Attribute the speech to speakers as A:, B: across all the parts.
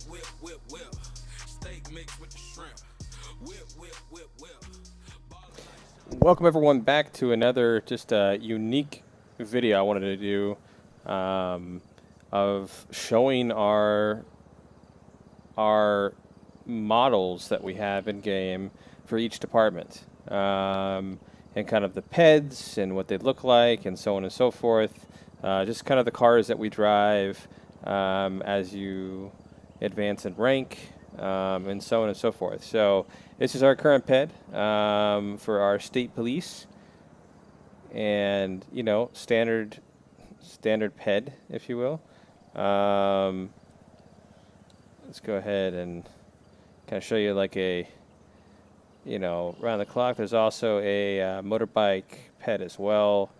A: whip, whip, whip. Steak mixed with the shrimp. Whip, whip, whip, whip. Welcome everyone back to another just unique video I wanted to do of showing our models that we have in game for each department, and kind of the peds and what they look like and so on and so forth. Just kind of the cars that we drive as you advance in rank, and so on and so forth. So this is our current ped for our state police, and you know, standard ped, if you will. Let's go ahead and kind of show you like a, you know, around the clock. There's also a motorbike ped as well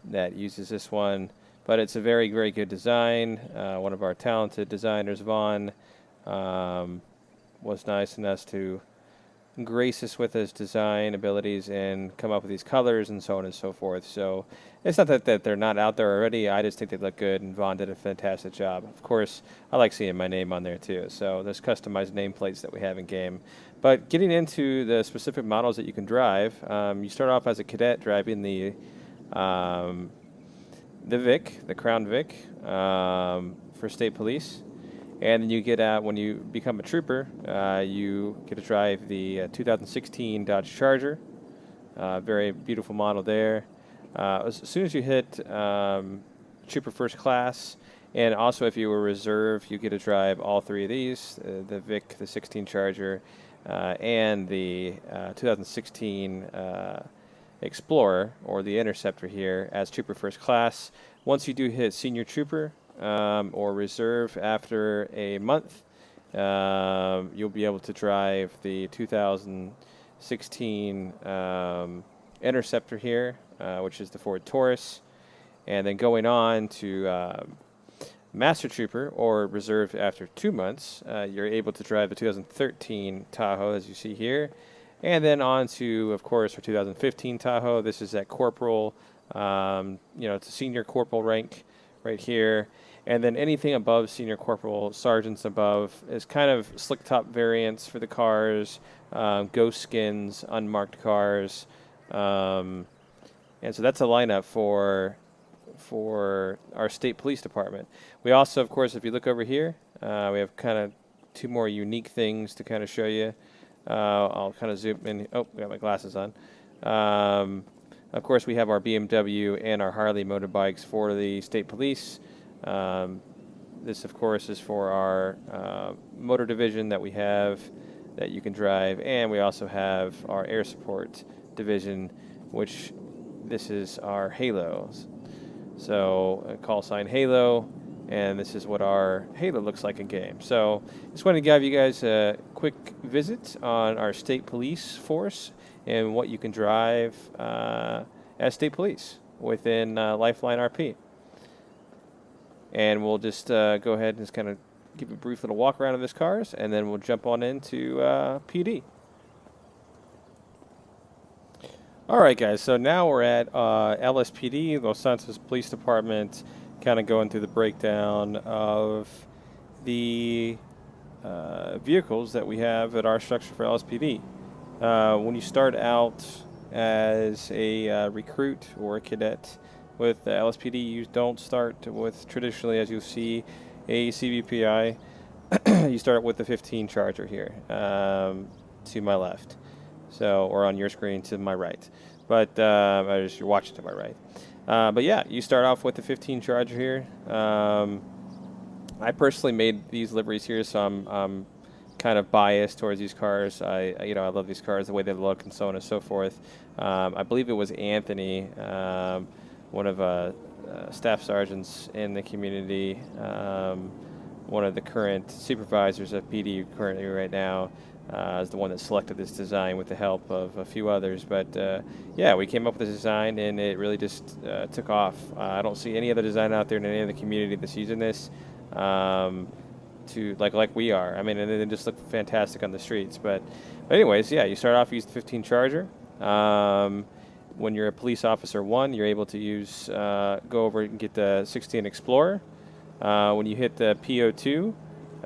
A: that uses this one, but it's a very, very good design. One of our talented designers, Vaughn, was nice enough to grace us with his design abilities and come up with these colors and so on and so forth. So it's not that they're not out there already. I just think they look good, and Vaughn did a fantastic job. Of course, I like seeing my name on there too. So there's customized nameplates that we have in game. But getting into the specific models that you can drive, you start off as a cadet driving the Vic, the Crown Vic, for state police. And then you get out, when you become a trooper, you get to drive the 2016 Dodge Charger. Very beautiful model there. As soon as you hit Trooper First Class, and also if you were Reserve, you get to drive all three of these, the Vic, the 16 Charger, and the 2016 Explorer, or the Interceptor here, as Trooper First Class. Once you do hit Senior Trooper, or Reserve after a month, you'll be able to drive the 2016 Interceptor here, which is the Ford Taurus. And then going on to Master Trooper or Reserve after 2 months, you're able to drive the 2013 Tahoe, as you see here. And then on to, of course, our 2015 Tahoe. This is at Corporal, you know, it's a Senior Corporal rank right here. And then anything above Senior Corporal, Sergeants above, is kind of slick top variants for the cars, ghost skins, unmarked cars. And so that's a lineup for our state police department. We also, of course, if you look over here, we have kind of two more unique things to kind of show you. I'll kind of zoom in. Oh, I got my glasses on. Of course, we have our BMW and our Harley motorbikes for the state police. This, of course, is for our motor division that we have that you can drive, and we also have our air support division, which this is our Halos. So a call sign Halo, and this is what our Halo looks like in game. So just wanted to give you guys a quick visit on our state police force and what you can drive as state police within LifelineRP. And we'll just go ahead and just kind of give a brief little walk around of this cars, and then we'll jump on into PD. All right, guys, so now we're at LSPD, Los Santos Police Department, kind of going through the breakdown of the vehicles that we have at our structure for LSPD. When you start out as a recruit or a cadet with the LSPD, you don't start with traditionally, as you'll see, a CVPI. You start with the 15 Charger here to my left, so, or on your screen to my right. But as you're watching to my right. But yeah, you start off with the 15 Charger here. I personally made these liveries here, so I'm kind of biased towards these cars. I love these cars, the way they look, and so on and so forth. I believe it was Anthony, one of staff sergeants in the community, one of the current supervisors of PD currently right now, is the one that selected this design with the help of a few others. But yeah, we came up with this design, and it really just took off. I don't see any other design out there in any other community that's using this to like we are. I mean, and they just look fantastic on the streets. But anyways, yeah, you start off using the 15 Charger. When you're a police officer 1, you're able to use go over and get the 16 Explorer. When you hit the PO2,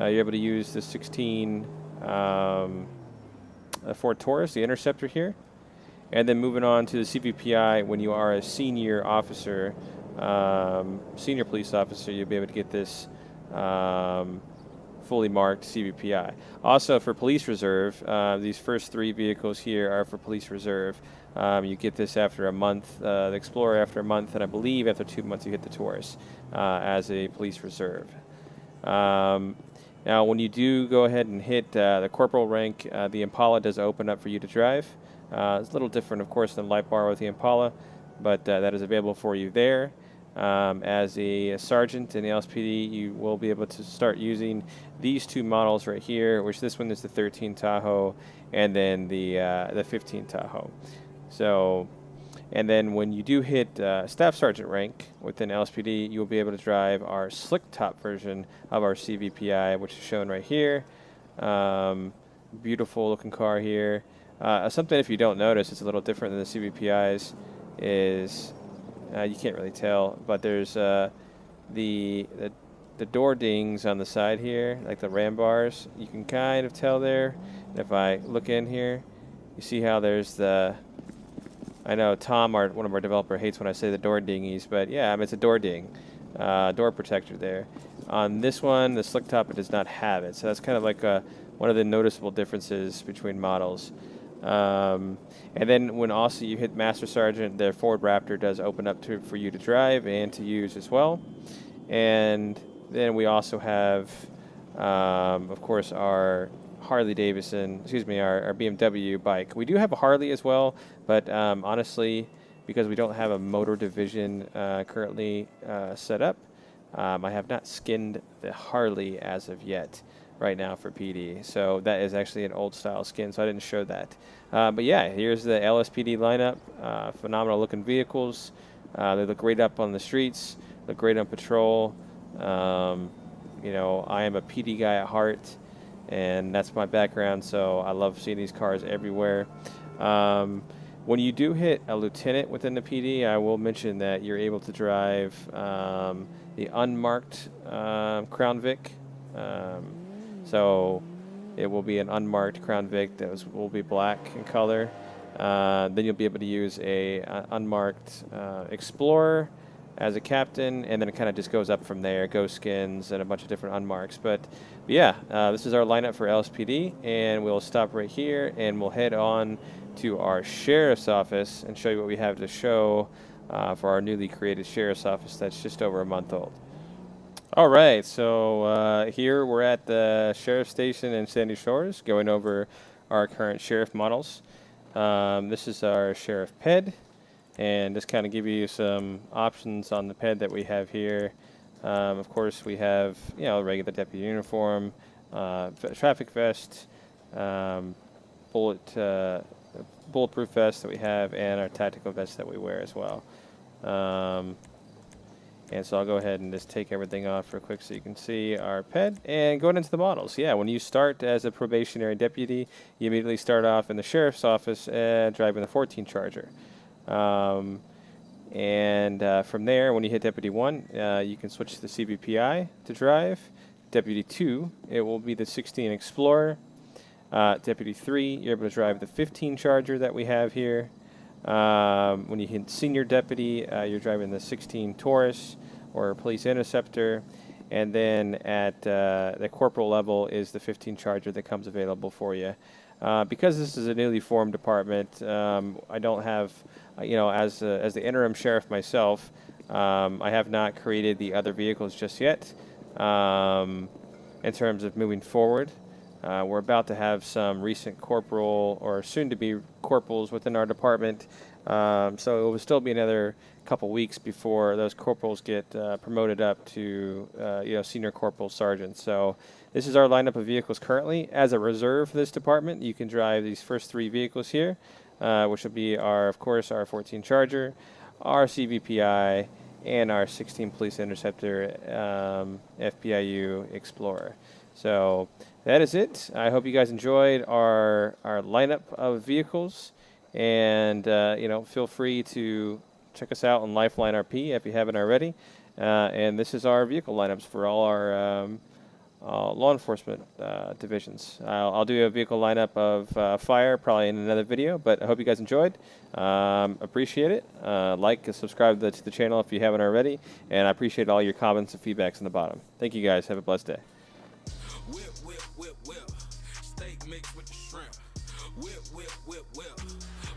A: you're able to use the 16 Ford Taurus, the Interceptor here. And then moving on to the CVPI, when you are a senior officer, senior police officer, you'll be able to get this fully marked CVPI. Also for police reserve, these first 3 vehicles here are for police reserve. You get this after a month, the Explorer after a month, and I believe after 2 months you get the Taurus as a police reserve. Now, when you do go ahead and hit the corporal rank, the Impala does open up for you to drive. It's a little different, of course, than Light Bar with the Impala, but that is available for you there. As a sergeant in the LSPD, you will be able to start using these 2 models right here, which this one is the 13 Tahoe, and then the 15 Tahoe. So, and then when you do hit staff sergeant rank within LSPD, you'll be able to drive our slick top version of our CVPI, which is shown right here. Beautiful looking car here. Something, if you don't notice, it's a little different than the CVPIs, is you can't really tell, but there's the door dings on the side here, like the ram bars. You can kind of tell there. And if I look in here, you see how there's the, I know Tom, one of our developer, hates when I say the door dingies, but yeah, I mean, it's a door ding, door protector there. On this one, the slick top, it does not have it, so that's kind of like one of the noticeable differences between models. And then when also you hit Master Sergeant, the Ford Raptor does open up for you to drive and to use as well. And then we also have, of course, our Harley Davidson, our BMW bike. We do have a Harley as well, but honestly, because we don't have a motor division currently set up, I have not skinned the Harley as of yet. Right now for PD. So that is actually an old style skin, so I didn't show that. But yeah, here's the LSPD lineup. Phenomenal looking vehicles. They look great up on the streets, look great on patrol. You know, I am a PD guy at heart, and that's my background, so I love seeing these cars everywhere. When you do hit a lieutenant within the PD, I will mention that you're able to drive the unmarked Crown Vic. So it will be an unmarked Crown Vic that will be black in color. Then you'll be able to use a unmarked Explorer as a captain, and then it kind of just goes up from there, ghost skins and a bunch of different unmarks. But yeah, this is our lineup for LSPD, and we'll stop right here, and we'll head on to our sheriff's office and show you what we have to show for our newly created sheriff's office that's just over a month old. All right, so here we're at the sheriff's station in Sandy Shores, going over our current sheriff models. This is our sheriff ped, and just kind of give you some options on the ped that we have here. Of course, we have regular deputy uniform, traffic vest, bulletproof vest that we have, and our tactical vest that we wear as well. And so I'll go ahead and just take everything off real quick so you can see our ped. And going into the models, yeah, when you start as a probationary deputy, you immediately start off in the sheriff's office driving the 14 Charger. From there, when you hit Deputy 1, you can switch to the CVPI to drive. Deputy 2, it will be the 16 Explorer. Deputy 3, you're able to drive the 15 Charger that we have here. When you hit Senior Deputy, you're driving the 16 Taurus or Police Interceptor. And then at the corporal level is the 15 Charger that comes available for you. Because this is a newly formed department, I don't have, as the interim sheriff myself, I have not created the other vehicles just yet. In terms of moving forward, we're about to have some recent corporal or soon-to-be corporals within our department, so it will still be another couple weeks before those corporals get promoted up to senior corporal sergeants. So this is our lineup of vehicles currently. As a reserve for this department, you can drive these first 3 vehicles here, which will be of course our 14 Charger, our CVPI, and our 16 Police Interceptor FPIU Explorer. So that is it. I hope you guys enjoyed our lineup of vehicles, and feel free to check us out on LifelineRP if you haven't already. And this is our vehicle lineups for all law enforcement divisions. I'll do a vehicle lineup of fire probably in another video, but I hope you guys enjoyed. Appreciate it. Like and subscribe to the channel if you haven't already, and I appreciate all your comments and feedbacks in the bottom. Thank you guys. Have a blessed day.
B: Whip, whip, whip, whip. Steak mixed with the shrimp. Whip, whip, whip, whip.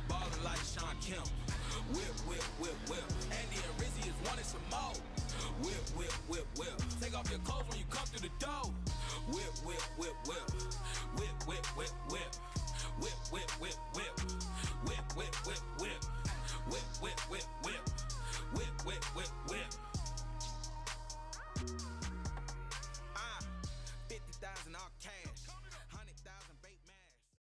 B: Ballin' like Sean Kemp. Whip, whip, whip, whip. Andy and Rizzy is wanting some more. Whip, whip, whip, whip. Take off your clothes when you come through the door. Whip, whip, whip, whip. Whip, whip, whip.